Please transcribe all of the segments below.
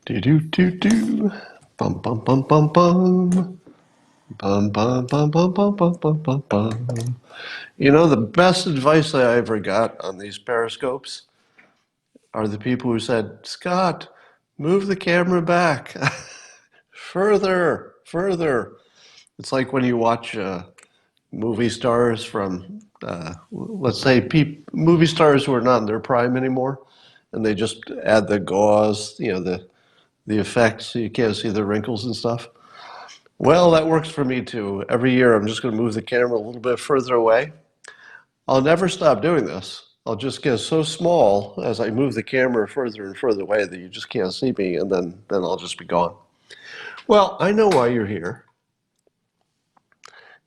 Do do do do. Bum bum bum bum bum. Bum bum bum bum bum bum bum bum bum. You know, the best advice I ever got on these periscopes are the people who said, "Scott, move the camera back further, further." It's like when you watch movie stars from, let's say, movie stars who are not in their prime anymore, and they just add the gauze, the effects so you can't see the wrinkles and stuff. Well, that works for me too. Every year I'm just going to move the camera a little bit further away. I'll never stop doing this. I'll just get so small as I move the camera further and further away that you just can't see me, and then I'll just be gone. Well, I know why you're here.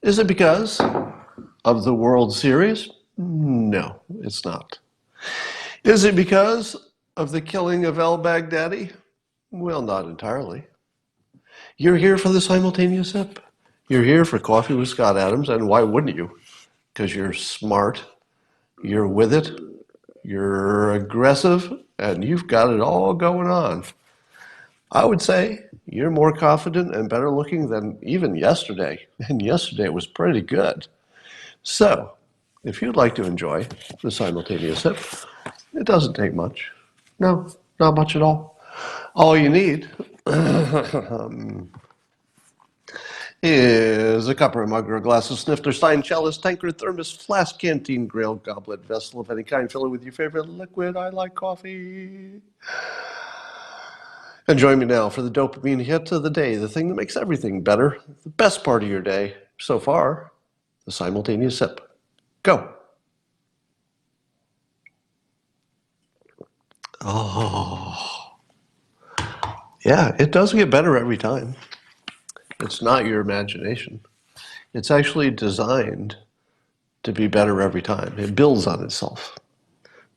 Is it because of the World Series? No, it's not. Is it because of the killing of Al-Baghdadi? Well, not entirely. You're here for the simultaneous sip. You're here for Coffee with Scott Adams, and why wouldn't you? Because you're smart, you're with it, you're aggressive, and you've got it all going on. I would say you're more confident and better looking than even yesterday, and yesterday was pretty good. So, if you'd like to enjoy the simultaneous sip, it doesn't take much. No, not much at all. All you need is a cup or a mug or a glass of snifter, stein, chalice, tankard, thermos, flask, canteen, grill, goblet, vessel of any kind. Fill it with your favorite liquid. I like coffee. And join me now for the dopamine hit of the day, the thing that makes everything better, the best part of your day so far, the simultaneous sip. Go. Oh, yeah, it does get better every time. It's not your imagination. It's actually designed to be better every time. It builds on itself.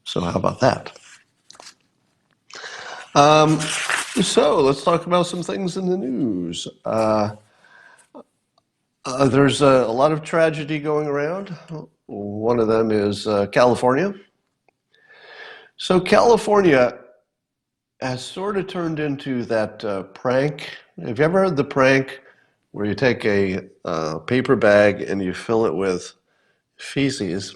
So how about that? So let's talk about some things in the news. There's a lot of tragedy going around. One of them is California. So California has sort of turned into that prank. Have you ever heard the prank where you take a paper bag and you fill it with feces,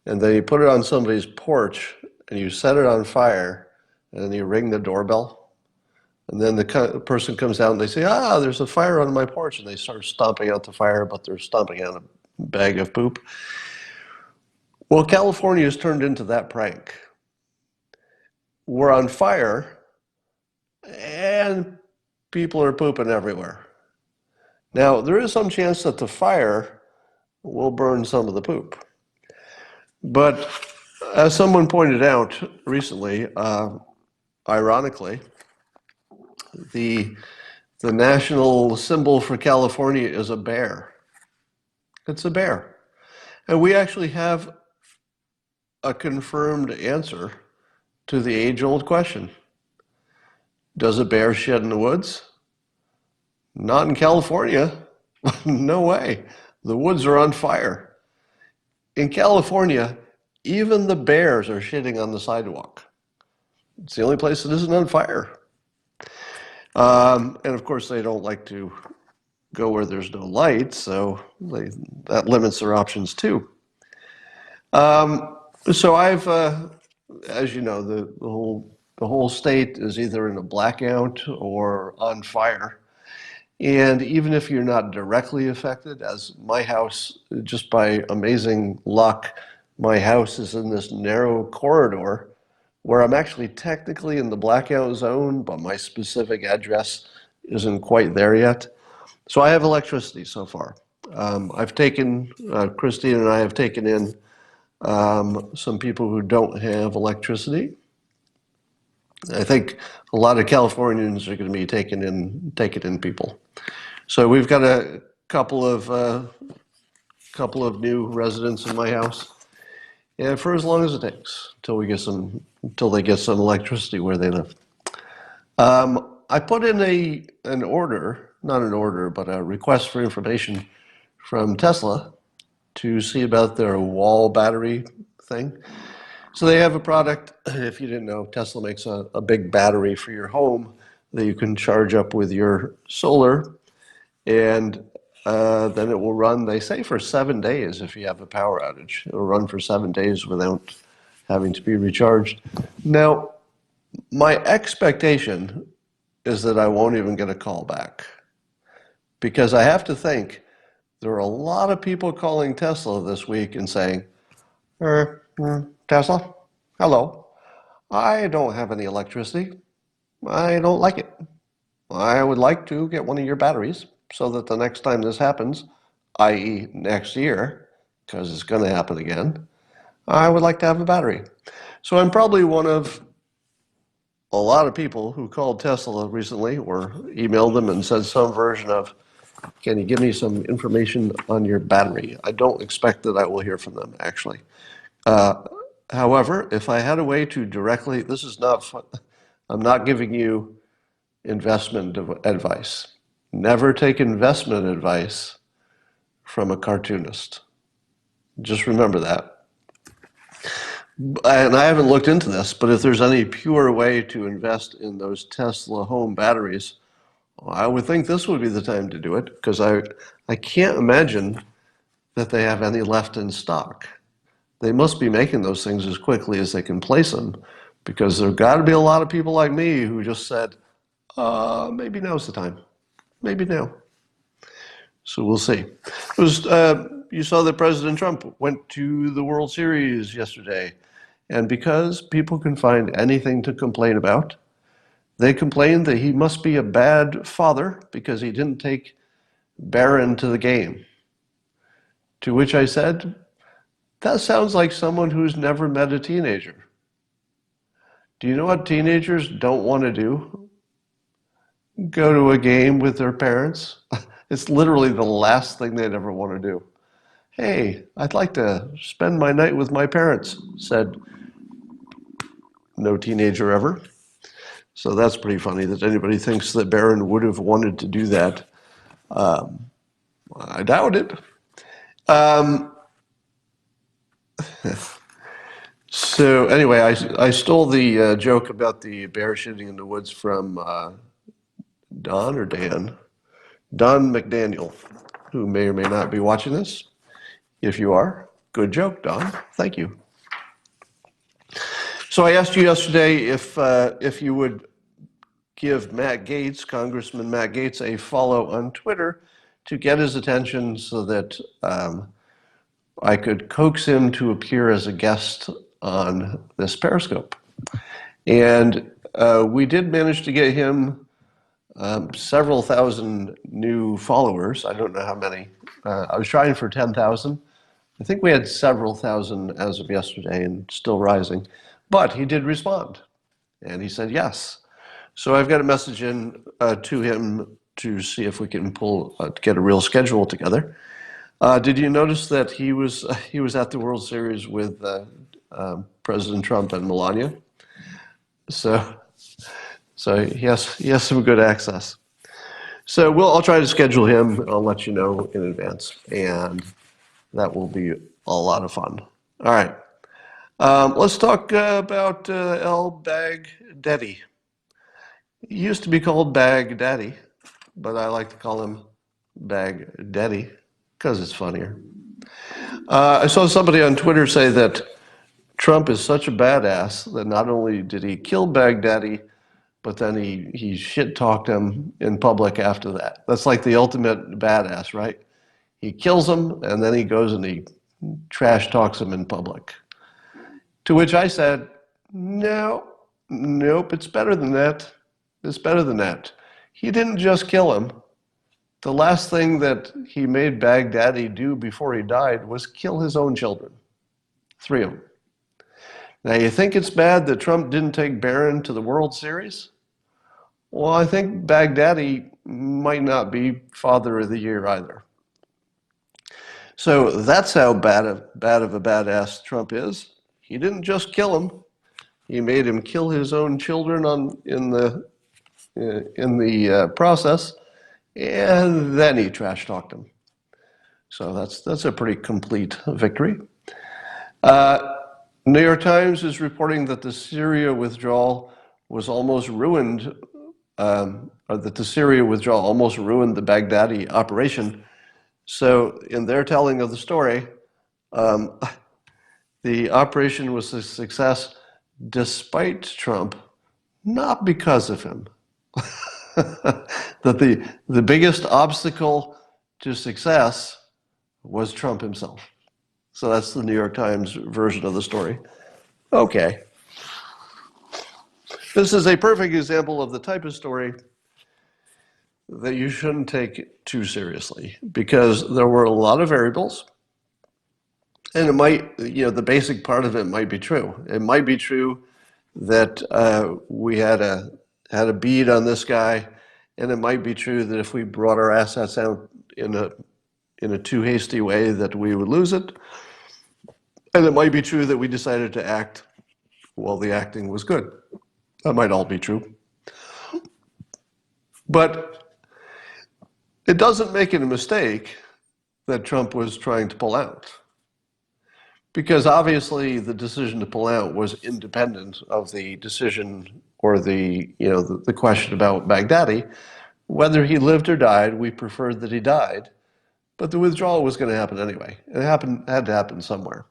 and then you put it on somebody's porch and you set it on fire, and then you ring the doorbell, and then the person comes out and they say, there's a fire on my porch, and they start stomping out the fire, but they're stomping out a bag of poop. Well, California has turned into that prank. We're on fire and people are pooping everywhere. Now, there is some chance that the fire will burn some of the poop. But as someone pointed out recently, ironically, the national symbol for California is a bear. It's a bear. And we actually have a confirmed answer to the age-old question. Does a bear shed in the woods? Not in California. No way. The woods are on fire. In California, even the bears are shitting on the sidewalk. It's the only place that isn't on fire. And of course, they don't like to go where there's no light, so that limits their options too. So I've, as you know, the whole state is either in a blackout or on fire. And even if you're not directly affected, as my house, just by amazing luck, my house is in this narrow corridor where I'm actually technically in the blackout zone, but my specific address isn't quite there yet. So I have electricity so far. I've taken, Christine and I have taken in some people who don't have electricity. I think a lot of Californians are going to be taking in people. So we've got a couple of new residents in my house, and for as long as it takes until they get some electricity where they live. I put in an order, not an order, but a request for information from Tesla to see about their wall battery thing. So they have a product, if you didn't know, Tesla makes a big battery for your home that you can charge up with your solar, and then it will run, they say, for 7 days if you have a power outage. It will run for 7 days without having to be recharged. Now, my expectation is that I won't even get a call back, because I have to think there are a lot of people calling Tesla this week and saying, Tesla, hello, I don't have any electricity. I don't like it. I would like to get one of your batteries so that the next time this happens, i.e. next year, because it's going to happen again, I would like to have a battery. So I'm probably one of a lot of people who called Tesla recently or emailed them and said some version of, can you give me some information on your battery? I don't expect that I will hear from them, actually. However, if I had a way to directly, this is not fun. I'm not giving you investment advice. Never take investment advice from a cartoonist. Just remember that. And I haven't looked into this, but if there's any pure way to invest in those Tesla home batteries, I would think this would be the time to do it, because I can't imagine that they have any left in stock. They must be making those things as quickly as they can place them, because there have got to be a lot of people like me who just said, maybe now's the time. Maybe now. So we'll see. It was, you saw that President Trump went to the World Series yesterday, and because people can find anything to complain about, they complained that he must be a bad father because he didn't take Barron to the game. To which I said, that sounds like someone who's never met a teenager. Do you know what teenagers don't want to do? Go to a game with their parents. It's literally the last thing they'd ever want to do. Hey, I'd like to spend my night with my parents, said no teenager ever. So that's pretty funny that anybody thinks that Barron would have wanted to do that. I doubt it. So anyway, I stole the joke about the bear shitting in the woods from Don or Dan? Don McDaniel, who may or may not be watching this. If you are, good joke, Don. Thank you. So I asked you yesterday if you would give Matt Gaetz, Congressman Matt Gaetz, a follow on Twitter to get his attention so that I could coax him to appear as a guest on this Periscope. And we did manage to get him several thousand new followers. I don't know how many. I was trying for 10,000. I think we had several thousand as of yesterday and still rising. But he did respond, and he said yes. So I've got a message in to him to see if we can get a real schedule together. Did you notice that he was at the World Series with President Trump and Melania? So he has some good access. So I'll try to schedule him. I'll let you know in advance, and that will be a lot of fun. All right. Let's talk about Al-Baghdadi. He used to be called Baghdadi, but I like to call him Baghdadi because it's funnier. I saw somebody on Twitter say that Trump is such a badass that not only did he kill Baghdadi, but then he shit-talked him in public after that. That's like the ultimate badass, right? He kills him, and then he goes and he trash talks him in public. To which I said, nope, it's better than that. It's better than that. He didn't just kill him. The last thing that he made Baghdadi do before he died was kill his own children. 3 of them. Now, you think it's bad that Trump didn't take Barron to the World Series? Well, I think Baghdadi might not be Father of the Year either. So that's how bad of a badass Trump is. He didn't just kill him. He made him kill his own children in the process, and then he trash talked him. So that's a pretty complete victory. New York Times is reporting that the Syria withdrawal was almost ruined, or that the Syria withdrawal almost ruined the Baghdadi operation. So in their telling of the story, um, the operation was a success despite Trump, not because of him. That the biggest obstacle to success was Trump himself. So that's the New York Times version of the story. Okay. This is a perfect example of the type of story that you shouldn't take too seriously, because there were a lot of variables, and it might, the basic part of it might be true. It might be true that we had a bead on this guy, and it might be true that if we brought our assets out in a too hasty way that we would lose it. And it might be true that we decided to act while the acting was good. That might all be true. But it doesn't make it a mistake that Trump was trying to pull out. Because obviously the decision to pull out was independent of the decision or the question about Baghdadi. Whether he lived or died, we preferred that he died. But the withdrawal was going to happen anyway. It had to happen somewhere.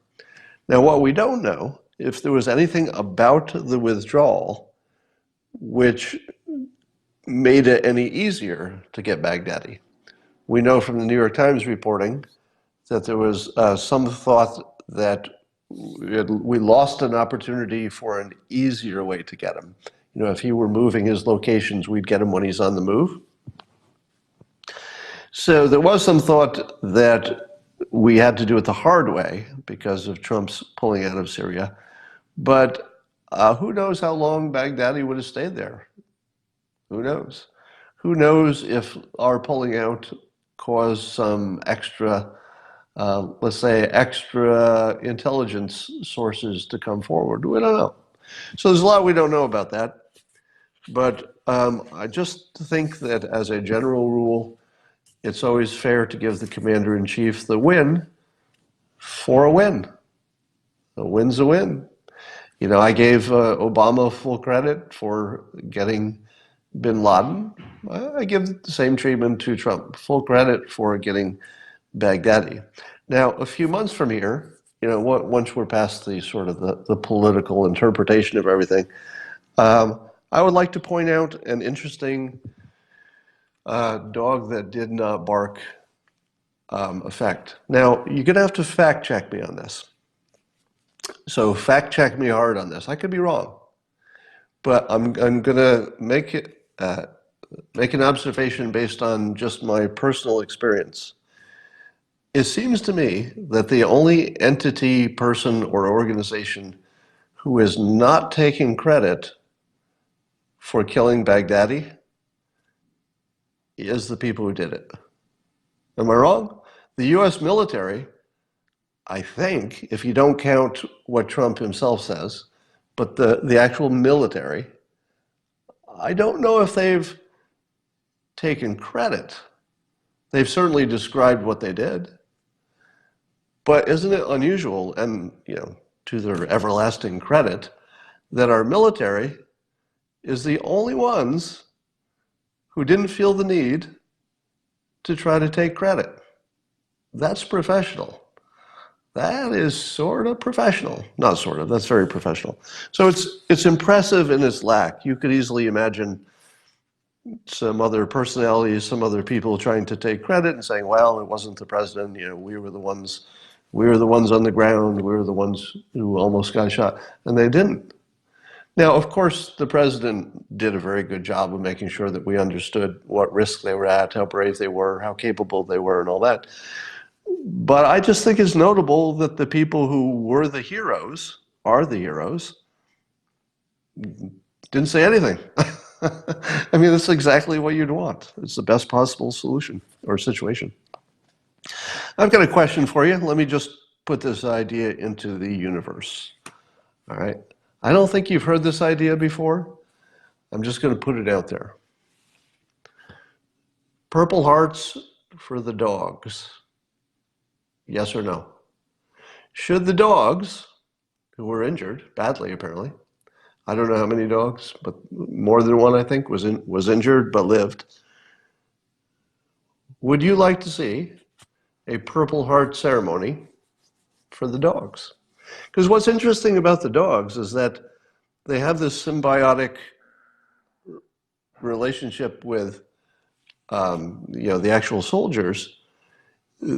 Now, what we don't know, if there was anything about the withdrawal which made it any easier to get Baghdadi. We know from the New York Times reporting that there was some thought that we lost an opportunity for an easier way to get him. If he were moving his locations, we'd get him when he's on the move. So there was some thought that we had to do it the hard way because of Trump's pulling out of Syria. But who knows how long Baghdadi would have stayed there? Who knows? Who knows if our pulling out caused some extra, let's say, extra intelligence sources to come forward? We don't know. So there's a lot we don't know about that. But I just think that as a general rule, it's always fair to give the commander-in-chief the win for a win. A win's a win. I gave Obama full credit for getting bin Laden. I give the same treatment to Trump. Full credit for getting Baghdadi. Now, a few months from here, once we're past the sort of the political interpretation of everything, I would like to point out an interesting dog that did not bark effect. Now, you're going to have to fact check me on this. So fact check me hard on this. I could be wrong, but I'm going to make an observation based on just my personal experience. It seems to me that the only entity, person, or organization who is not taking credit for killing Baghdadi is the people who did it. Am I wrong? The US military, I think, if you don't count what Trump himself says, but the actual military, I don't know if they've taken credit. They've certainly described what they did. But isn't it unusual, and to their everlasting credit, that our military is the only ones who didn't feel the need to try to take credit? That's professional. That is sort of professional. Not sort of, that's very professional. So it's impressive in its lack. You could easily imagine some other personalities, some other people trying to take credit and saying, well, it wasn't the president, we were the ones on the ground, we were the ones who almost got shot, and they didn't. Now, of course, the president did a very good job of making sure that we understood what risk they were at, how brave they were, how capable they were, and all that. But I just think it's notable that the people who were the heroes, are the heroes, didn't say anything. I mean, that's exactly what you'd want. It's the best possible solution or situation. I've got a question for you. Let me just put this idea into the universe. All right. I don't think you've heard this idea before. I'm just going to put it out there. Purple hearts for the dogs. Yes or no? Should the dogs who were injured badly, apparently. I don't know how many dogs, but more than one, I think, was injured but lived. Would you like to see a Purple Heart ceremony for the dogs? Because what's interesting about the dogs is that they have this symbiotic relationship with the actual soldiers,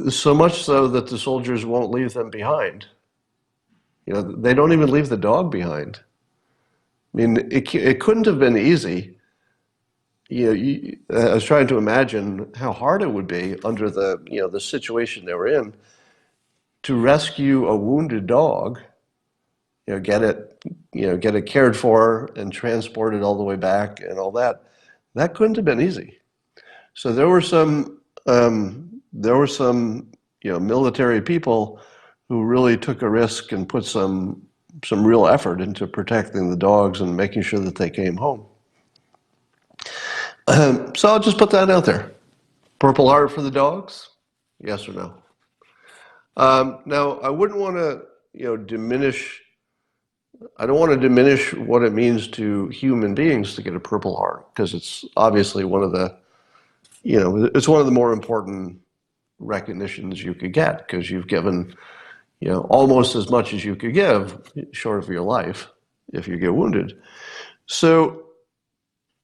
so much so that the soldiers won't leave them behind. They don't even leave the dog behind. I mean, it couldn't have been easy. I was trying to imagine how hard it would be under the situation they were in to rescue a wounded dog, get it cared for and transported all the way back and all that. That couldn't have been easy. So there were some military people who really took a risk and put some real effort into protecting the dogs and making sure that they came home. So I'll just put that out there. Purple Heart for the dogs? Yes or no? Now, I wouldn't want to, diminish. I don't want to diminish what it means to human beings to get a Purple Heart, because it's obviously one of the, it's one of the more important recognitions you could get, because you've given, almost as much as you could give, short of your life, if you get wounded. So,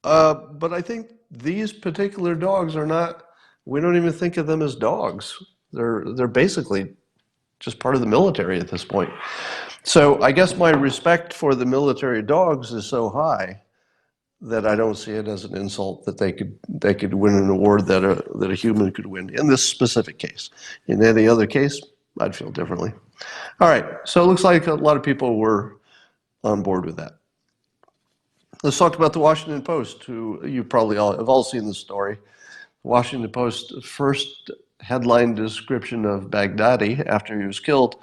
but I think these particular dogs are not. We don't even think of them as dogs. They're basically just part of the military at this point. So I guess my respect for the military dogs is so high that I don't see it as an insult that they could win an award that a human could win in this specific case. In any other case, I'd feel differently. All right, so it looks like a lot of people were on board with that. Let's talk about the Washington Post, who you probably have all seen the story. Washington Post's first headline description of Baghdadi after he was killed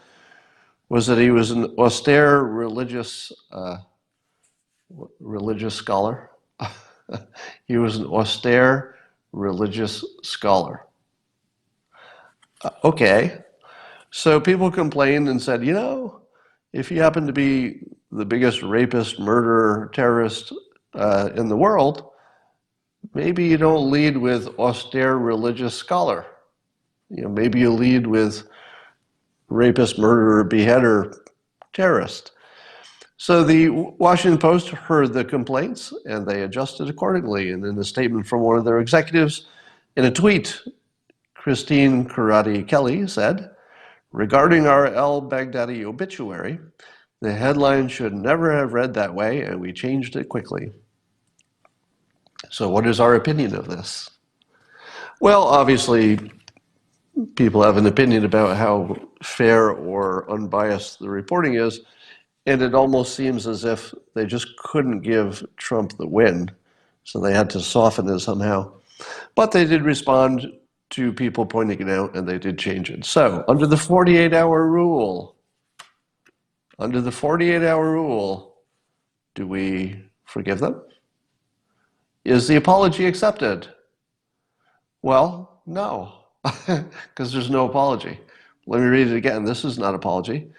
was that he was an austere religious scholar. He was an austere religious scholar. Okay, so people complained and said, if you happen to be the biggest rapist, murderer, terrorist in the world, maybe you don't lead with austere religious scholar. Maybe you lead with rapist, murderer, beheader, terrorist. So the Washington Post heard the complaints and they adjusted accordingly. And in a statement from one of their executives, in a tweet, Christine Karate Kelly said, "Regarding our al-Baghdadi obituary, the headline should never have read that way, and we changed it quickly." So what is our opinion of this? Well, obviously, people have an opinion about how fair or unbiased the reporting is, and it almost seems as if they just couldn't give Trump the win, so they had to soften it somehow. But they did respond to people pointing it out, and they did change it. So, under the 48-hour rule, do we forgive them? Is the apology accepted? Well, no, because there's no apology. Let me read it again. This is not apology.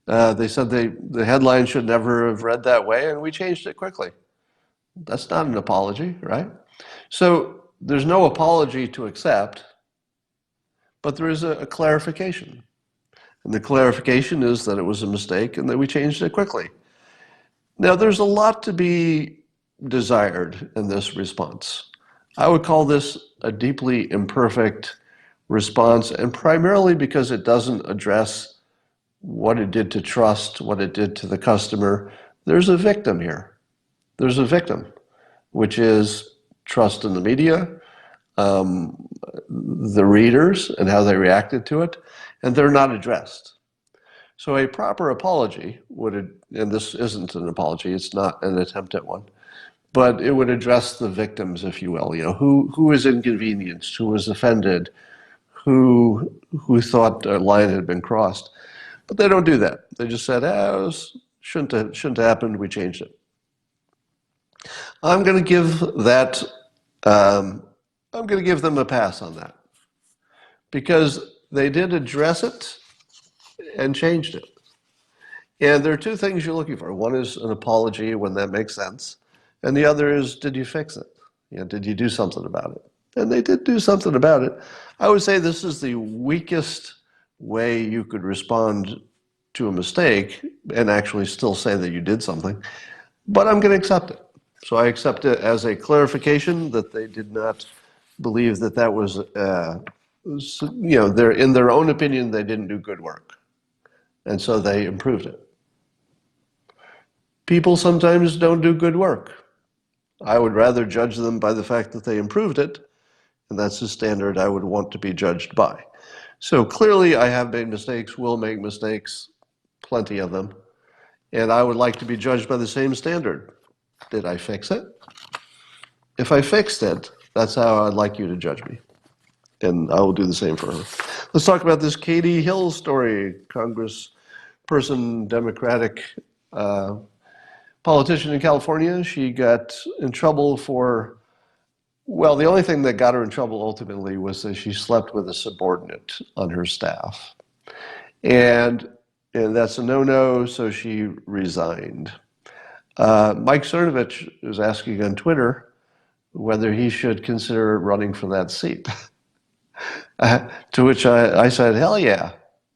They said the headline should never have read that way, and we changed it quickly. That's not an apology, right? So there's no apology to accept, but there is a clarification. And the clarification is that it was a mistake and that we changed it quickly. Now, there's a lot to be desired in this response. I would call this a deeply imperfect response, and primarily because it doesn't address what it did to trust, what it did to the customer. There's a victim here. There's a victim, which is trust in the media, the readers and how they reacted to it, and they're not addressed. So a proper apology would, and this isn't an apology, it's not an attempt at one, but it would address the victims, if you will. Who was inconvenienced, who was offended, who thought a line had been crossed. But they don't do that. They just said, shouldn't have happened, we changed it. I'm going to give that, I'm going to give them a pass on that, because they did address it and changed it. And there are two things you're looking for. One is an apology when that makes sense. And the other is, did you fix it? Did you do something about it? And they did do something about it. I would say this is the weakest way you could respond to a mistake and actually still say that you did something. But I'm going to accept it. So I accept it as a clarification that they did not believe that that was, in their own opinion, they didn't do good work. And so they improved it. People sometimes don't do good work. I would rather judge them by the fact that they improved it, and that's the standard I would want to be judged by. So clearly I have made mistakes, will make mistakes, plenty of them, and I would like to be judged by the same standard. Did I fix it? If I fixed it, that's how I'd like you to judge me, and I will do the same for her. Let's talk about this Katie Hill story, Congressperson, Democratic politician in California. She got in trouble for, well, the only thing that got her in trouble ultimately was that she slept with a subordinate on her staff. And that's a no-no, so she resigned. Mike Cernovich is asking on Twitter whether he should consider running for that seat. To which I said, hell yeah.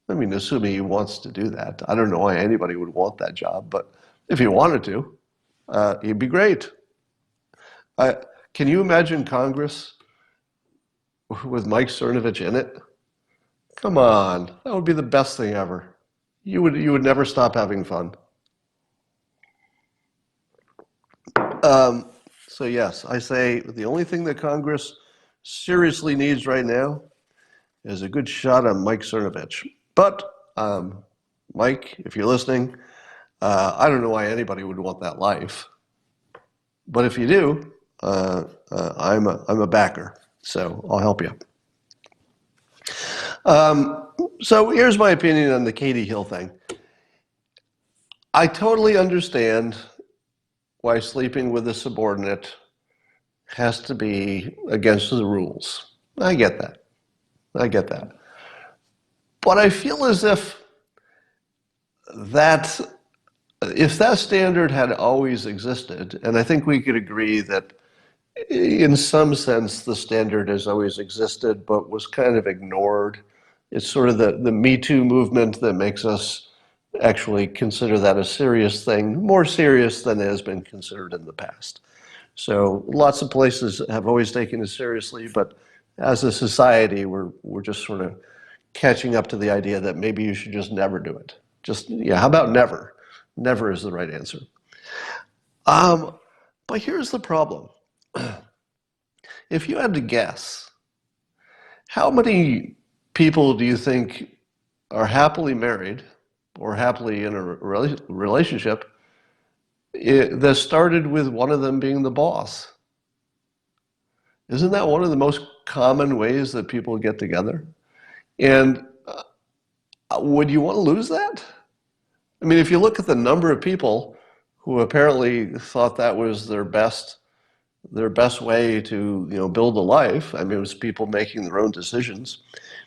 I mean, assuming he wants to do that. I don't know why anybody would want that job, but if he wanted to, he'd be great. Can you imagine Congress with Mike Cernovich in it? Come on, that would be the best thing ever. You would never stop having fun. So yes, I say the only thing that Congress seriously needs right now is a good shot on Mike Cernovich. But Mike, if you're listening, I don't know why anybody would want that life. But if you do, I'm a backer, so I'll help you. So here's my opinion on the Katie Hill thing. I totally understand why sleeping with a subordinate has to be against the rules. I get that. But I feel as if that standard had always existed, and I think we could agree that in some sense the standard has always existed but was kind of ignored. It's sort of the Me Too movement that makes us actually consider that a serious thing, more serious than it has been considered in the past. So lots of places have always taken it seriously, but as a society, we're just sort of catching up to the idea that maybe you should just never do it. How about never? Never is the right answer. But here's the problem. If you had to guess, how many people do you think are happily married or happily in a relationship that started with one of them being the boss? Isn't that one of the most common ways that people get together? And would you want to lose that? I mean, if you look at the number of people who apparently thought that was their best way to build a life. I mean, it was people making their own decisions.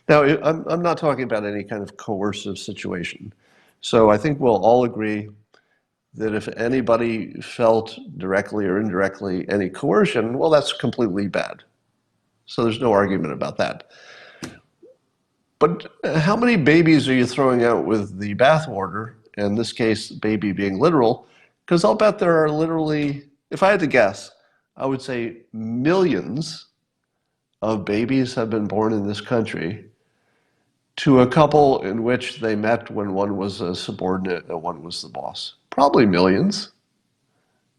Now, I'm not talking about any kind of coercive situation. So I think we'll all agree that if anybody felt directly or indirectly any coercion, well, that's completely bad. So there's no argument about that. But how many babies are you throwing out with the bathwater? In this case, baby being literal, because I'll bet there are literally, if I had to guess, I would say millions of babies have been born in this country to a couple in which they met when one was a subordinate and one was the boss. Probably millions.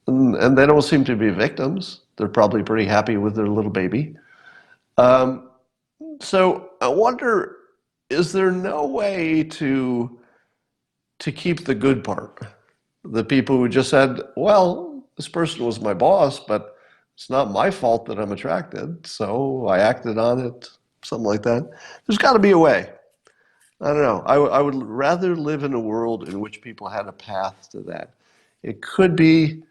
And they don't seem to be victims. They're probably pretty happy with their little baby. So I wonder, is there no way to keep the good part? The people who just said, well, this person was my boss, but it's not my fault that I'm attracted, so I acted on it, something like that. There's got to be a way. I don't know. I would rather live in a world in which people had a path to that. It could be,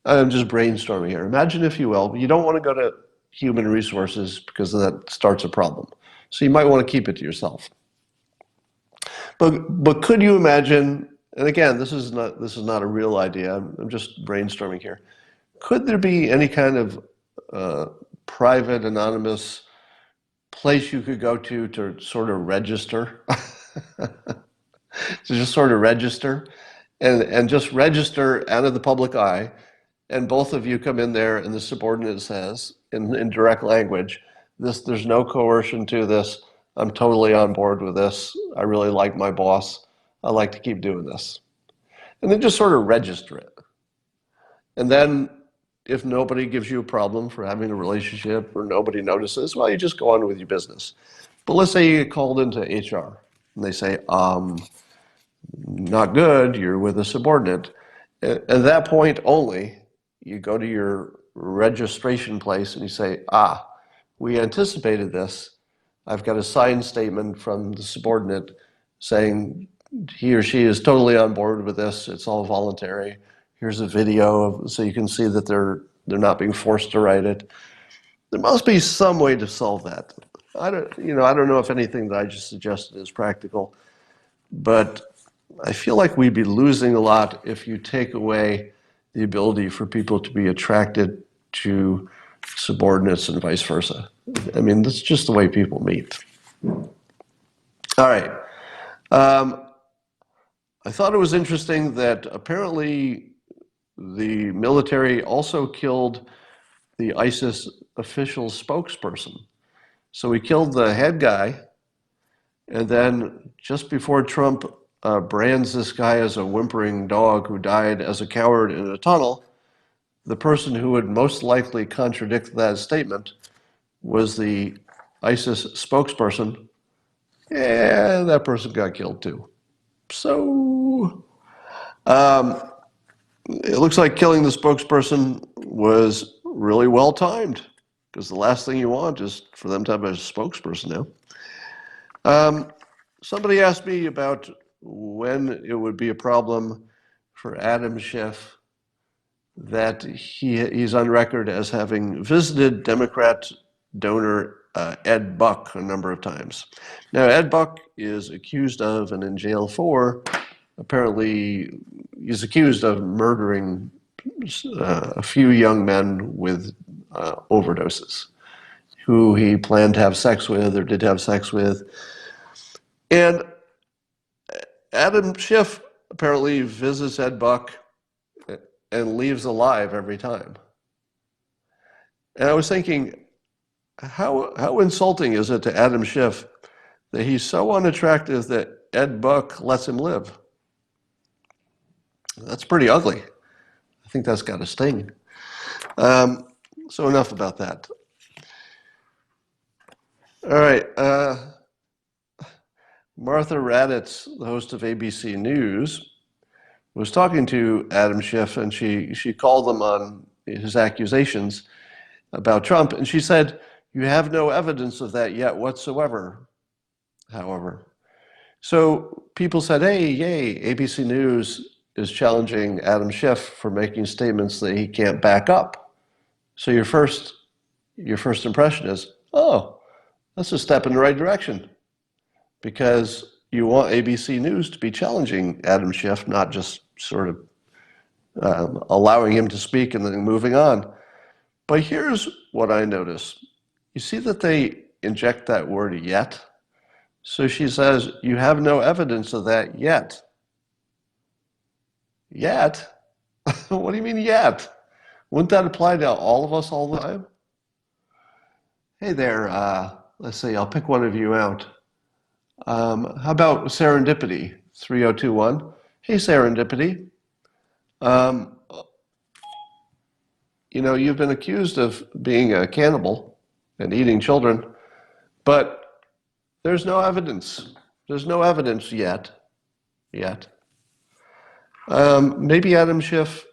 I'm just brainstorming here. Imagine, if you will, you don't want to go to human resources because that starts a problem. So you might want to keep it to yourself. But could you imagine and again, this is not a real idea. I'm just brainstorming here. Could there be any kind of private, anonymous place you could go to sort of register? To just sort of register and just register out of the public eye, and both of you come in there and the subordinate says in direct language, there's no coercion to this. I'm totally on board with this. I really like my boss. I like to keep doing this. And then just sort of register it. And then if nobody gives you a problem for having a relationship or nobody notices, well, you just go on with your business. But let's say you get called into HR and they say, not good, you're with a subordinate. At that point only, you go to your registration place and you say, we anticipated this. I've got a signed statement from the subordinate saying he or she is totally on board with this. It's all voluntary. Here's a video so you can see that they're not being forced to write it. There must be some way to solve that. I don't know if anything that I just suggested is practical, but I feel like we'd be losing a lot if you take away the ability for people to be attracted to subordinates and vice versa. I mean, that's just the way people meet. All right. I thought it was interesting that apparently the military also killed the ISIS official spokesperson. So we killed the head guy, and then just before Trump brands this guy as a whimpering dog who died as a coward in a tunnel, the person who would most likely contradict that statement was the ISIS spokesperson, and that person got killed too. So it looks like killing the spokesperson was really well timed, because the last thing you want is for them to have a spokesperson now. Somebody asked me about when it would be a problem for Adam Schiff that he's on record as having visited Democrat donor Ed Buck a number of times. Now, Ed Buck is accused of and in jail for, apparently, he's accused of murdering a few young men with overdoses who he planned to have sex with or did have sex with. And Adam Schiff apparently visits Ed Buck and leaves alive every time. And I was thinking, how insulting is it to Adam Schiff that he's so unattractive that Ed Buck lets him live? That's pretty ugly. I think that's got a sting. So enough about that. All right. Martha Raddatz, the host of ABC News, was talking to Adam Schiff, and she called him on his accusations about Trump, and she said, "You have no evidence of that yet whatsoever, however." So people said, "Hey, yay, ABC News is challenging Adam Schiff for making statements that he can't back up." So your first impression is, oh, that's a step in the right direction, because you want ABC News to be challenging Adam Schiff, not just sort of allowing him to speak and then moving on. But here's what I notice. You see that they inject that word yet? So she says, you have no evidence of that yet. Yet? What do you mean yet? Wouldn't that apply to all of us all the time? Hey there, let's see, I'll pick one of you out. How about Serendipity 3021? Hey, Serendipity. You've been accused of being a cannibal and eating children, but there's no evidence. There's no evidence yet. Maybe Adam Schiff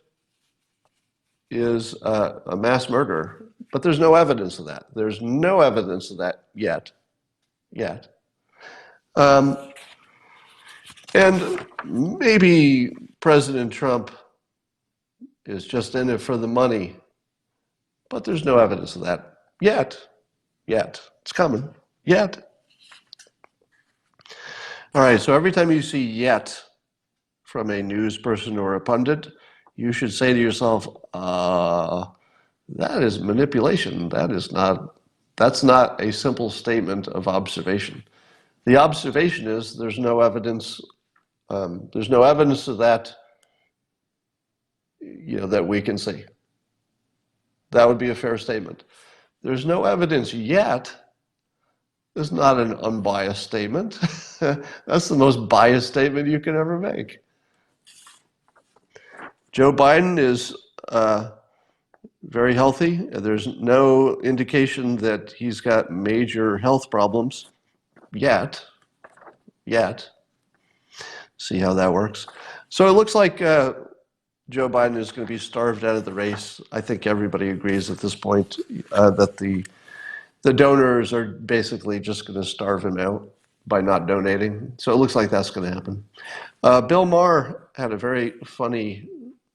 is a mass murderer, but there's no evidence of that. There's no evidence of that yet. And maybe President Trump is just in it for the money, but there's no evidence of that yet. It's coming. Yet. All right, so every time you see yet from a news person or a pundit, you should say to yourself, that is manipulation. That's not a simple statement of observation. The observation is there's no evidence. There's no evidence of that, that we can see. That would be a fair statement. There's no evidence yet is not an unbiased statement. That's the most biased statement you can ever make. Joe Biden is very healthy. There's no indication that he's got major health problems yet. See how that works. So it looks like Joe Biden is going to be starved out of the race. I think everybody agrees at this point that the donors are basically just going to starve him out by not donating. So it looks like that's going to happen. Bill Maher had a very funny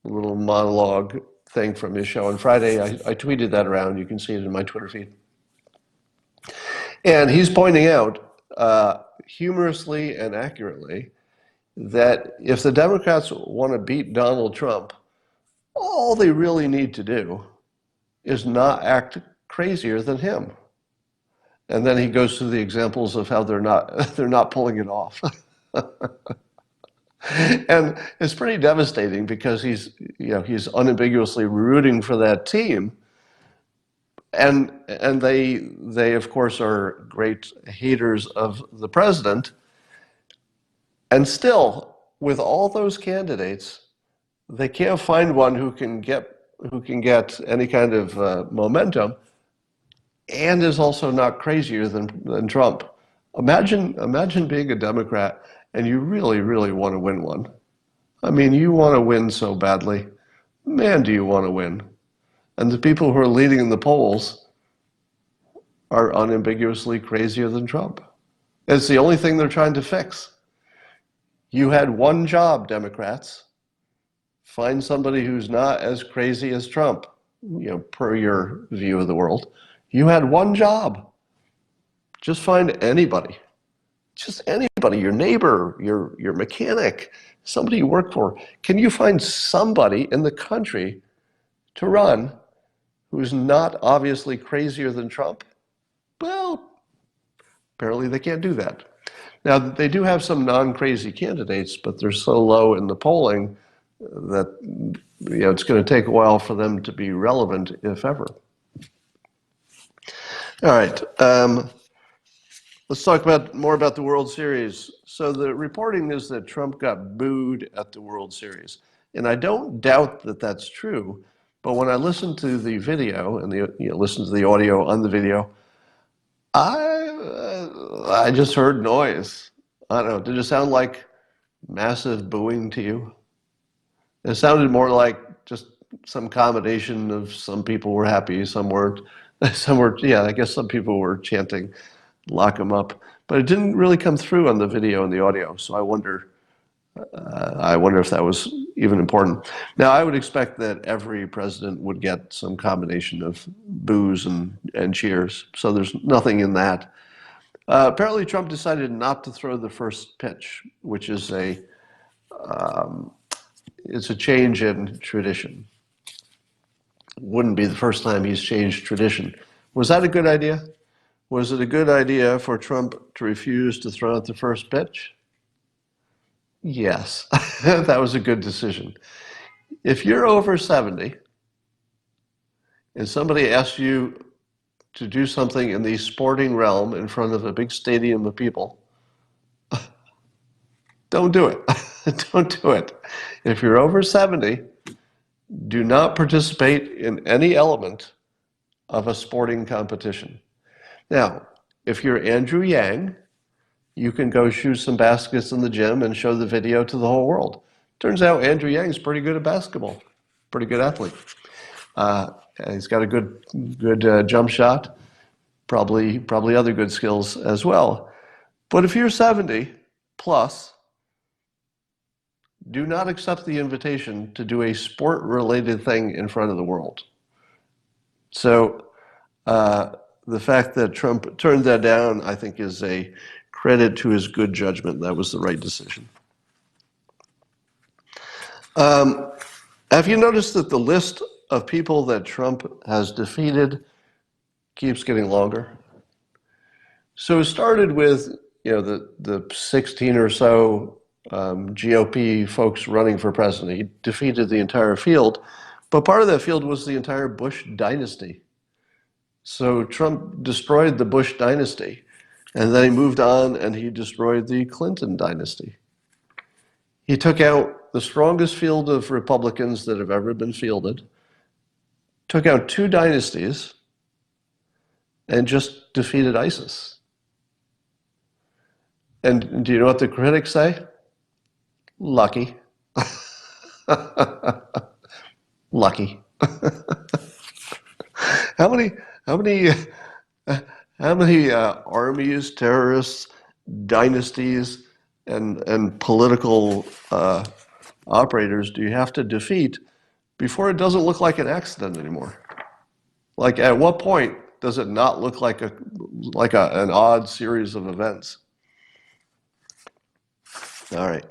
little monologue thing from his show on Friday. I tweeted that around. You can see it in my Twitter feed. And he's pointing out, humorously and accurately, that if the Democrats want to beat Donald Trump, all they really need to do is not act crazier than him. And then he goes through the examples of how they're not pulling it off. And it's pretty devastating because he's unambiguously rooting for that team. And they of course are great haters of the president. And still, with all those candidates, they can't find one who can get any kind of momentum, and is also not crazier than Trump. Imagine being a Democrat and you really, really want to win one. I mean, you want to win so badly. Man, do you want to win? And the people who are leading in the polls are unambiguously crazier than Trump. It's the only thing they're trying to fix. You had one job, Democrats. Find somebody who's not as crazy as Trump, per your view of the world. You had one job. Just find anybody. Just anybody, your neighbor, your mechanic, somebody you work for. Can you find somebody in the country to run who's not obviously crazier than Trump? Well, apparently they can't do that. Now, they do have some non-crazy candidates, but they're so low in the polling that it's going to take a while for them to be relevant, if ever. All right, let's talk more about the World Series. So the reporting is that Trump got booed at the World Series, and I don't doubt that that's true. But when I listened to the video and listen to the audio on the video, I just heard noise. I don't know. Did it sound like massive booing to you? It sounded more like just some combination of some people were happy, some weren't. Yeah, I guess some people were chanting, "Lock him up," but it didn't really come through on the video and the audio. So I wonder if that was even important. Now, I would expect that every president would get some combination of boos and cheers. So there's nothing in that. Apparently, Trump decided not to throw the first pitch, which is it's a change in tradition. Wouldn't be the first time he's changed tradition. Was that a good idea? Was it a good idea for Trump to refuse to throw out the first pitch? Yes, that was a good decision. If you're over 70 and somebody asks you to do something in the sporting realm in front of a big stadium of people, don't do it. Don't do it. If you're over 70, do not participate in any element of a sporting competition. Now, if you're Andrew Yang, you can go shoot some baskets in the gym and show the video to the whole world. Turns out Andrew Yang's pretty good at basketball, pretty good athlete. He's got a good jump shot, probably other good skills as well. But if you're 70 plus, do not accept the invitation to do a sport-related thing in front of the world. So the fact that Trump turned that down, I think, is a credit to his good judgment. That was the right decision. Have you noticed that the list of people that Trump has defeated keeps getting longer? So it started with, the 16 or so GOP folks running for president. He defeated the entire field, but part of that field was the entire Bush dynasty. So Trump destroyed the Bush dynasty, and then he moved on and he destroyed the Clinton dynasty. He took out the strongest field of Republicans that have ever been fielded, took out two dynasties, and just defeated ISIS. And do you know what the critics say? Lucky. Lucky. How many, how many, how many armies, terrorists, dynasties, and political operators do you have to defeat before it doesn't look like an accident anymore? Like, at what point does it not look like an odd series of events? All right.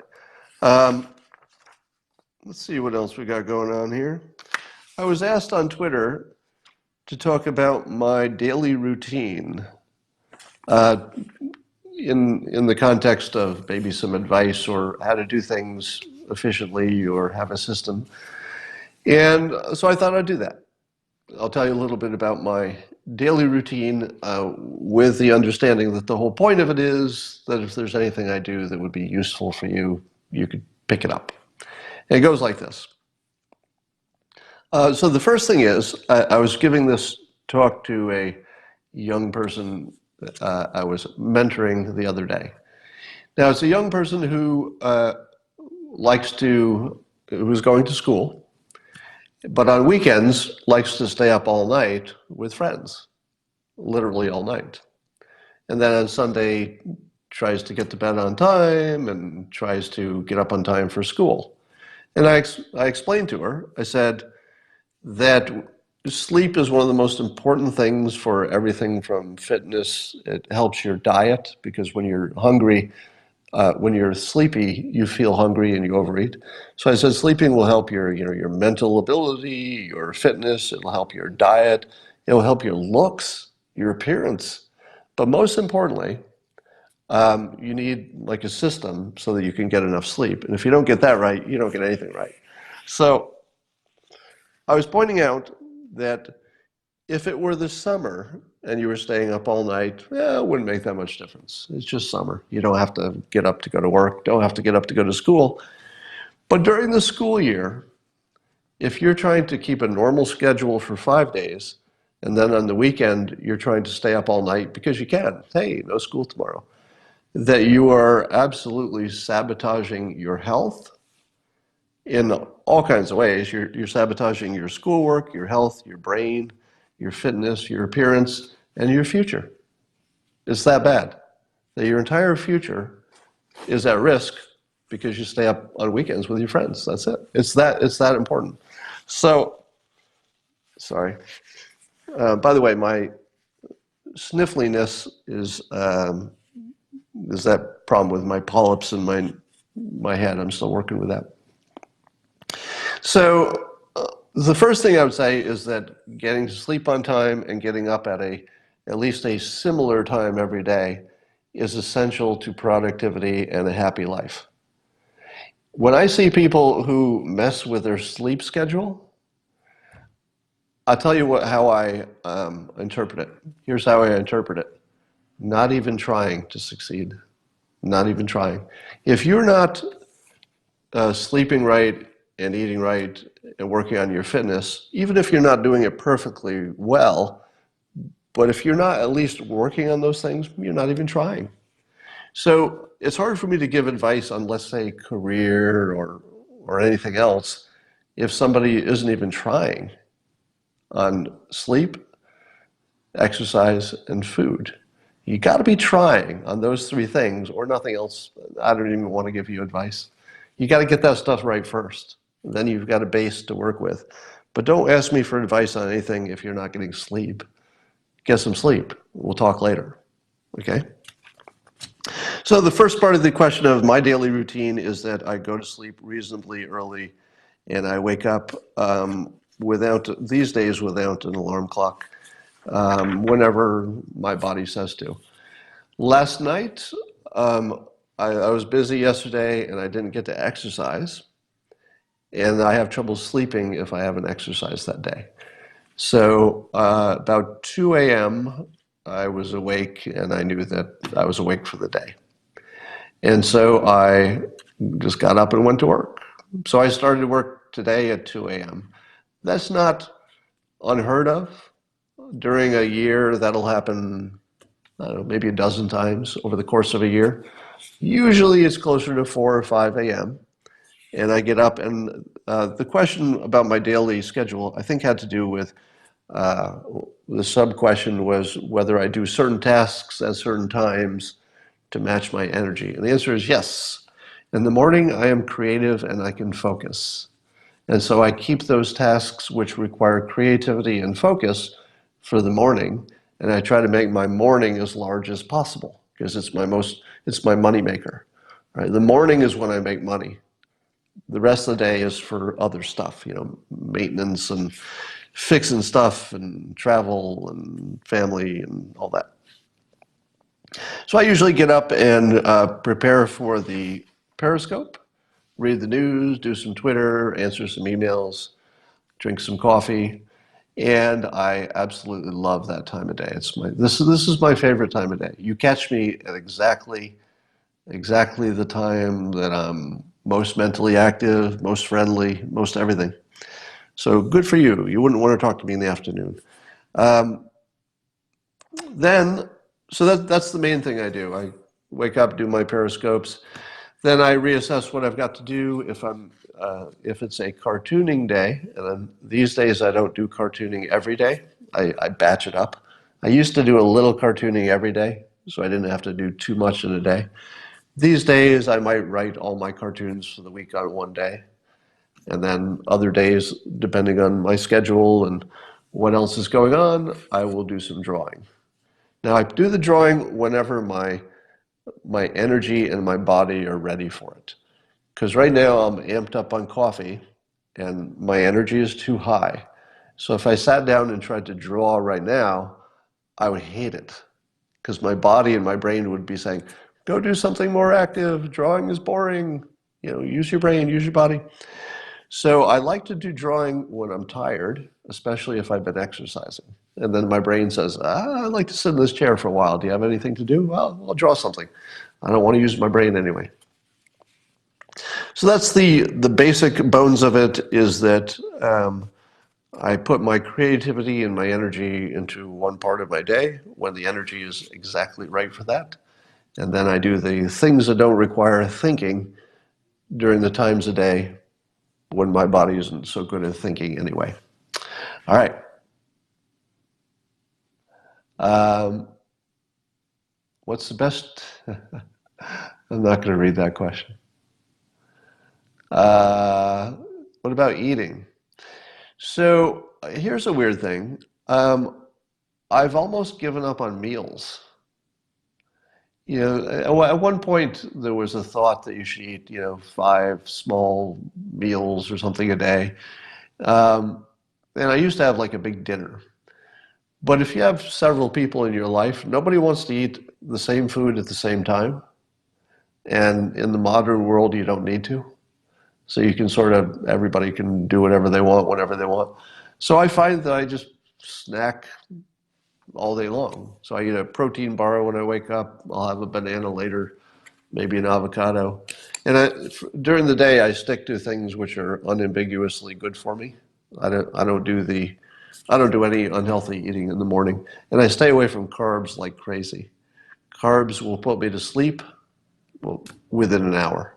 Let's see what else we got going on here. I was asked on Twitter to talk about my daily routine in the context of maybe some advice or how to do things efficiently or have a system. And so I thought I'd do that. I'll tell you a little bit about my daily routine with the understanding that the whole point of it is that if there's anything I do that would be useful for you, you could pick it up. And it goes like this. So the first thing is, I was giving this talk to a young person I was mentoring the other day. Now, it's a young person who who's going to school, but on weekends likes to stay up all night with friends, literally all night. And then on Sunday tries to get to bed on time and tries to get up on time for school. And I explained to her, I said that sleep is one of the most important things for everything from fitness. It helps your diet because when you're hungry, when you're sleepy, you feel hungry and you overeat. So I said sleeping will help your mental ability, your fitness. It'll help your diet. It'll help your looks, your appearance. But most importantly, you need like a system so that you can get enough sleep. And if you don't get that right, you don't get anything right. So I was pointing out that if it were the summer and you were staying up all night, it wouldn't make that much difference. It's just summer. You don't have to get up to go to work, don't have to get up to go to school. But during the school year, if you're trying to keep a normal schedule for 5 days, and then on the weekend you're trying to stay up all night because you can, hey, no school tomorrow, that you are absolutely sabotaging your health in all kinds of ways. You're sabotaging your schoolwork, your health, your brain, your fitness, your appearance, and your future. It's that bad. That your entire future is at risk because you stay up on weekends with your friends. That's it. It's that important. So, sorry. By the way, my sniffliness is that problem with my polyps in my head. I'm still working with that. So the first thing I would say is that getting to sleep on time and getting up at least a similar time every day is essential to productivity and a happy life. When I see people who mess with their sleep schedule, I'll tell you how I interpret it. Here's how I interpret it. Not even trying to succeed. Not even trying. If you're not sleeping right and eating right and working on your fitness, even if you're not doing it perfectly well, but if you're not at least working on those things, you're not even trying. So it's hard for me to give advice on, let's say, career or anything else if somebody isn't even trying on sleep, exercise, and food. You got to be trying on those three things or nothing else. I don't even want to give you advice. You got to get that stuff right first. Then you've got a base to work with. But don't ask me for advice on anything if you're not getting sleep. Get some sleep. We'll talk later. Okay? So the first part of the question of my daily routine is that I go to sleep reasonably early and I wake up these days without an alarm clock, whenever my body says to. Last night, I was busy yesterday and I didn't get to exercise, and I have trouble sleeping if I haven't exercised that day. So about 2 a.m., I was awake and I knew that I was awake for the day. And so I just got up and went to work. So I started work today at 2 a.m. That's not unheard of. During a year, that'll happen, I don't know, maybe a dozen times over the course of a year. Usually it's closer to 4 or 5 a.m. And I get up, and the question about my daily schedule, I think, had to do with the sub question was whether I do certain tasks at certain times to match my energy. And the answer is yes. In the morning, I am creative and I can focus. And so I keep those tasks which require creativity and focus for the morning, and I try to make my morning as large as possible because it's my money maker. Right? The morning is when I make money. The rest of the day is for other stuff, maintenance and fixing stuff and travel and family and all that. So I usually get up and prepare for the Periscope, read the news, do some Twitter, answer some emails, drink some coffee, and I absolutely love that time of day. This is my favorite time of day. You catch me at exactly the time that I'm most mentally active, most friendly, most everything. So good for you. You wouldn't want to talk to me in the afternoon. That's the main thing I do. I wake up, do my periscopes, then I reassess what I've got to do. If it's a cartooning day, and then these days I don't do cartooning every day. I batch it up. I used to do a little cartooning every day, so I didn't have to do too much in a day. These days I might write all my cartoons for the week on one day, and then other days, depending on my schedule and what else is going on, I will do some drawing. Now I do the drawing whenever my energy and my body are ready for it. Because right now I'm amped up on coffee and my energy is too high. So if I sat down and tried to draw right now, I would hate it. Because my body and my brain would be saying, go do something more active, drawing is boring, use your brain, use your body. So I like to do drawing when I'm tired, especially if I've been exercising. And then my brain says, I'd like to sit in this chair for a while. Do you have anything to do? Well, I'll draw something. I don't want to use my brain anyway. So that's the basic bones of it, is that I put my creativity and my energy into one part of my day when the energy is exactly right for that. And then I do the things that don't require thinking during the times of day when my body isn't so good at thinking anyway. All right. What's the best? I'm not going to read that question. What about eating? So here's a weird thing. I've almost given up on meals. At one point there was a thought that you should eat, 5 small meals or something a day. And I used to have like a big dinner. But if you have several people in your life, nobody wants to eat the same food at the same time. And in the modern world, you don't need to. So you can everybody can do whatever they want, whenever they want. So I find that I just snack all day long. So I eat a protein bar when I wake up. I'll have a banana later, maybe an avocado. And during the day, I stick to things which are unambiguously good for me. I don't do any unhealthy eating in the morning. And I stay away from carbs like crazy. Carbs will put me to sleep within an hour.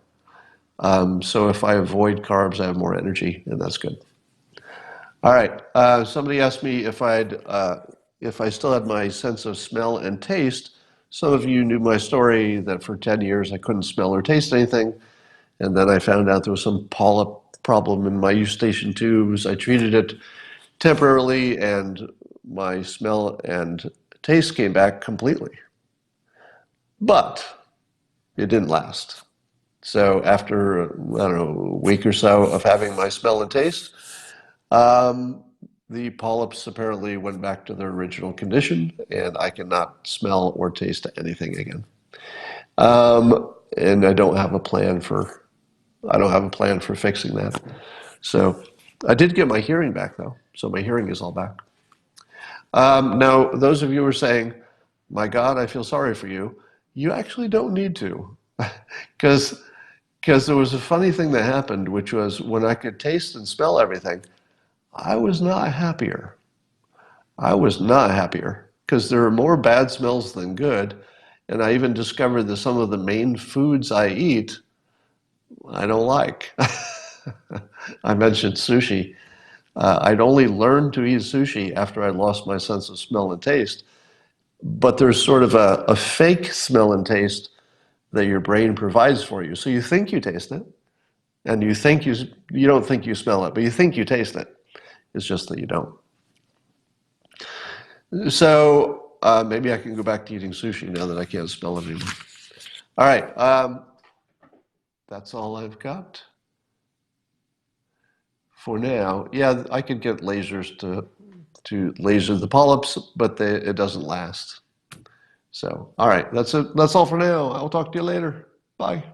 So if I avoid carbs, I have more energy, and that's good. All right. Somebody asked me if I still had my sense of smell and taste. Some of you knew my story that for 10 years I couldn't smell or taste anything. And then I found out there was some polyp problem in my eustachian tubes. I treated it temporarily, and my smell and taste came back completely. But it didn't last. So after, I don't know, a week or so of having my smell and taste, um, the polyps apparently went back to their original condition, and I cannot smell or taste anything again. And I don't have a plan for fixing that. So I did get my hearing back though, so my hearing is all back. Now, those of you who are saying, "My God, I feel sorry for you," you actually don't need to, because there was a funny thing that happened, which was when I could taste and smell everything, I was not happier. I was not happier because there are more bad smells than good. And I even discovered that some of the main foods I eat, I don't like. I mentioned sushi. I'd only learned to eat sushi after I lost my sense of smell and taste. But there's sort of a fake smell and taste that your brain provides for you. So you think you taste it, and you don't think you smell it, but you think you taste it. It's just that you don't. So maybe I can go back to eating sushi now that I can't smell it anymore. All right, that's all I've got for now. Yeah, I could get lasers to laser the polyps, but it doesn't last. So, all right, that's it. That's all for now. I'll talk to you later. Bye.